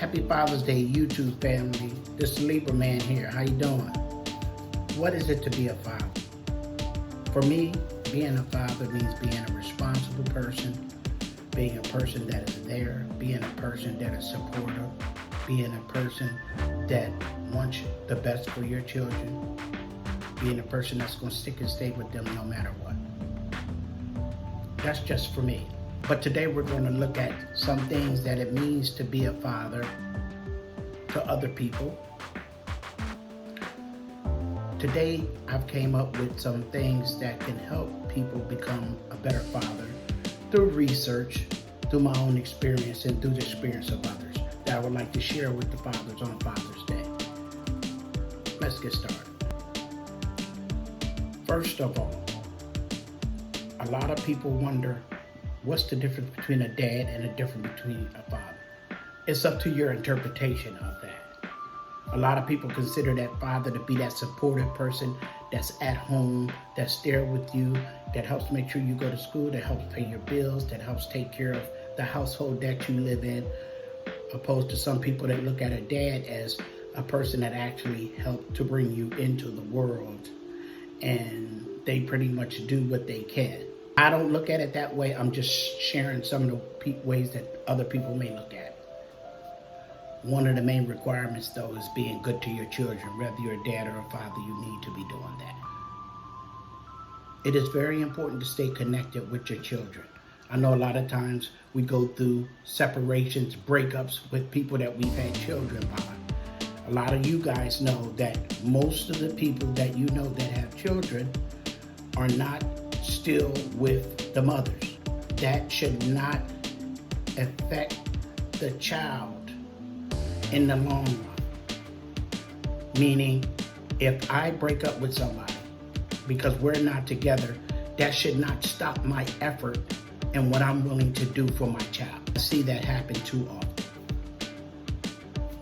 Happy Father's Day, YouTube family. This is Libra Man here. How you doing? What is it to be a father? For me, being a father means being a responsible person, being a person that is there, being a person that is supportive, being a person that wants the best for your children, being a person that's going to stick and stay with them no matter what. That's just for me. But today we're going to look at some things that it means to be a father to other people. Today I've came up with some things that can help people become a better father through research, through my own experience, and through the experience of others that I would like to share with the fathers on Father's Day. Let's get started. First of all, a lot of people wonder, what's the difference between a dad and the difference between a father? It's up to your interpretation of that. A lot of people consider that father to be that supportive person that's at home, that's there with you, that helps make sure you go to school, that helps pay your bills, that helps take care of the household that you live in, opposed to some people that look at a dad as a person that actually helped to bring you into the world, and they pretty much do what they can. I don't look at it that way. I'm just sharing some of the ways that other people may look at it. One of the main requirements, though, is being good to your children. Whether you're a dad or a father, you need to be doing that. It is very important to stay connected with your children. I know a lot of times we go through separations, breakups with people that we've had children by. A lot of you guys know that most of the people that you know that have children are not still with the mothers. That should not affect the child in the long run. Meaning, if I break up with somebody because we're not together, that should not stop my effort and what I'm willing to do for my child. I see that happen too often.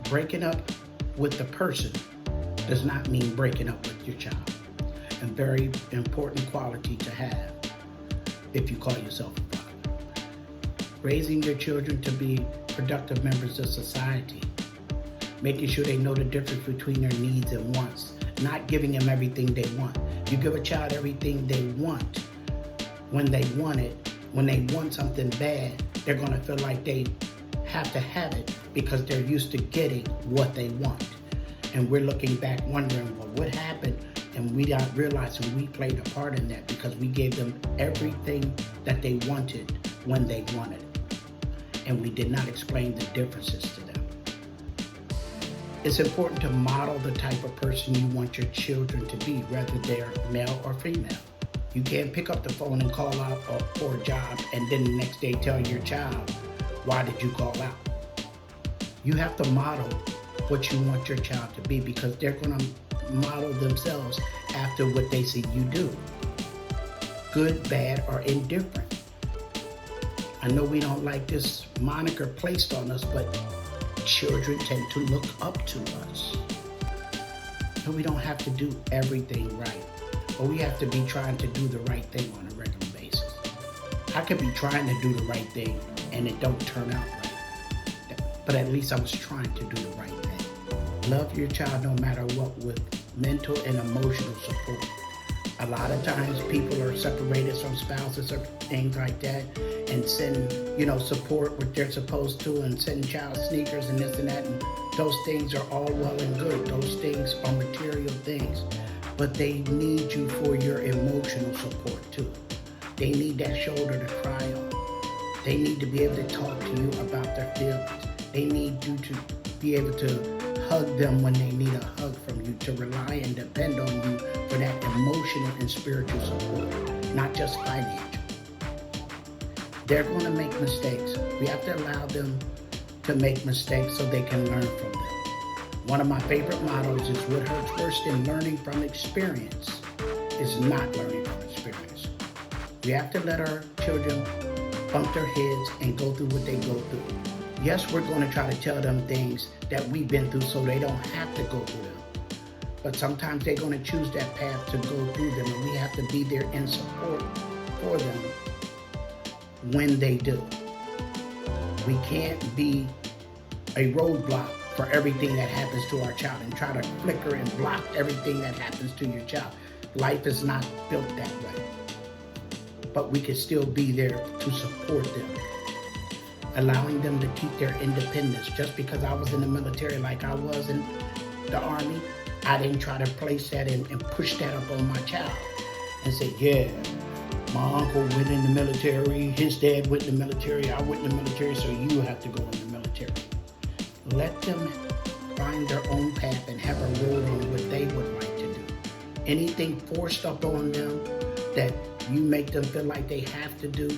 Breaking up with the person does not mean breaking up with your child. A very important quality to have if you call yourself a father. Raising your children to be productive members of society. Making sure they know the difference between their needs and wants. Not giving them everything they want. You give a child everything they want when they want it. When they want something bad, they're going to feel like they have to have it because they're used to getting what they want. And we're looking back wondering, well, what happened? And we don't realize we played a part in that because we gave them everything that they wanted when they wanted it. And we did not explain the differences to them. It's important to model the type of person you want your children to be, whether they're male or female. You can't pick up the phone and call out for a job and then the next day tell your child, why did you call out? You have to model what you want your child to be because they're going to model themselves after what they see you do. Good, bad, or indifferent. I know we don't like this moniker placed on us, but children tend to look up to us. So we don't have to do everything right, but we have to be trying to do the right thing on a regular basis. I could be trying to do the right thing and it don't turn out right, but at least I was trying to do the right thing. Love your child no matter what with mental and emotional support. A lot of times people are separated from spouses or things like that and send, support what they're supposed to and send child sneakers and this and that. And those things are all well and good. Those things are material things, but they need you for your emotional support too. They need that shoulder to cry on. They need to be able to talk to you about their feelings. They need you to be able to hug them when they need a hug from you, to rely and depend on you for that emotional and spiritual support, not just financial. They're going to make mistakes. We have to allow them to make mistakes so they can learn from them. One of my favorite mottos is what hurts worse than learning from experience is not learning from experience. We have to let our children bump their heads and go through what they go through. Yes, we're going to try to tell them things that we've been through so they don't have to go through them. But sometimes they're going to choose that path to go through them, and we have to be there in support for them when they do. We can't be a roadblock for everything that happens to our child and try to flicker and block everything that happens to your child. Life is not built that way. But we can still be there to support them, allowing them to keep their independence. Just because I was in the military like I was in the Army, I didn't try to place that and push that up on my child and say, yeah, my uncle went in the military, his dad went in the military, I went in the military, so you have to go in the military. Let them find their own path and have a road on what they would like to do. Anything forced up on them that you make them feel like they have to do,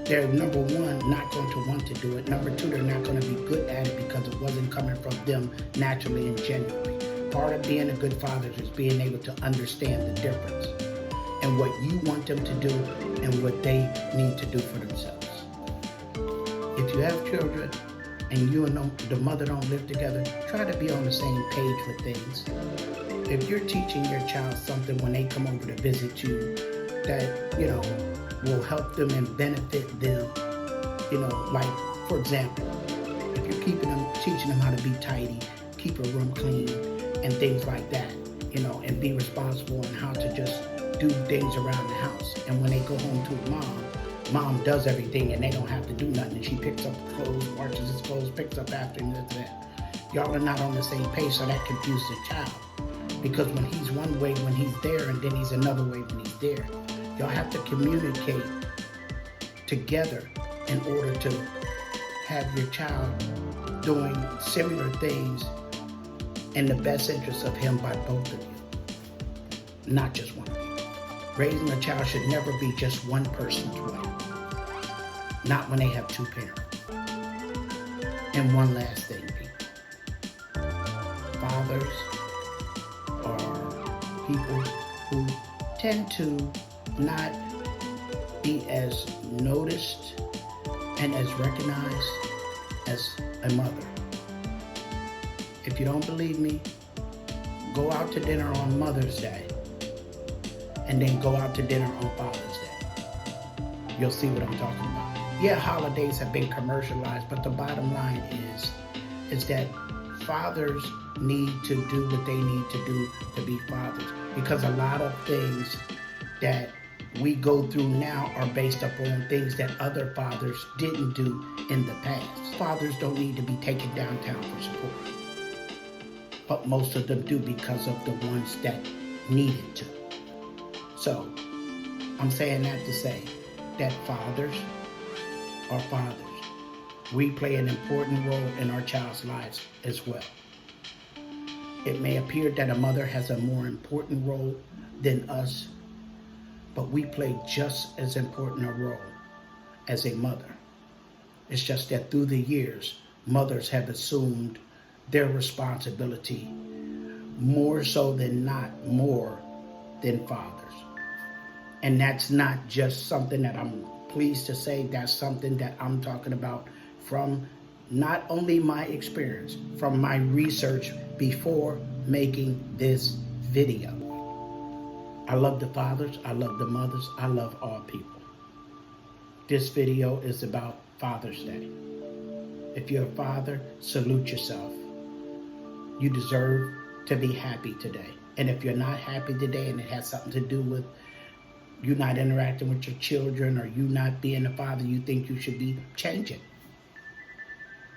they're, number one, not going to want to do it. Number two, they're not going to be good at it because it wasn't coming from them naturally and genuinely. Part of being a good father is being able to understand the difference and what you want them to do and what they need to do for themselves. If you have children and you and the mother don't live together, try to be on the same page with things. If you're teaching your child something when they come over to visit you that, will help them and benefit them, like, for example, if you're teaching them how to be tidy, keep a room clean, and things like that, and be responsible and how to just do things around the house. And when they go home to mom does everything and they don't have to do nothing. And she picks up the clothes, washes his clothes, picks up after him, that. Y'all are not on the same page, so that confuses the child. Because when he's one way when he's there, and then he's another way when he's there. Y'all have to communicate together in order to have your child doing similar things in the best interest of him by both of you, not just one of you. Raising a child should never be just one person's way, not when they have two parents. And one last thing, people. Fathers are people who tend to not be as noticed and as recognized as a mother. If you don't believe me, go out to dinner on Mother's Day and then go out to dinner on Father's Day. You'll see what I'm talking about. Yeah, holidays have been commercialized, but the bottom line is that fathers need to do what they need to do to be fathers, because a lot of things that we go through now are based upon things that other fathers didn't do in the past. Fathers don't need to be taken downtown for support, but most of them do because of the ones that needed to. So, I'm saying that to say that fathers are fathers. We play an important role in our child's lives as well. It may appear that a mother has a more important role than us, but we play just as important a role as a mother. It's just that through the years, mothers have assumed their responsibility more so than not more than fathers. And that's not just something that I'm pleased to say, that's something that I'm talking about from not only my experience, from my research before making this video. I love the fathers, I love the mothers, I love all people. This video is about Father's Day. If you're a father, salute yourself. You deserve to be happy today. And if you're not happy today and it has something to do with you not interacting with your children or you not being a father you think you should be, change it.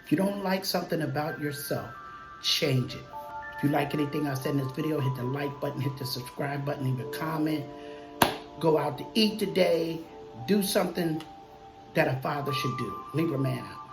If you don't like something about yourself, change it. If you like anything I said in this video, hit the like button, hit the subscribe button, leave a comment. Go out to eat today. Do something that a father should do. Libra Man out.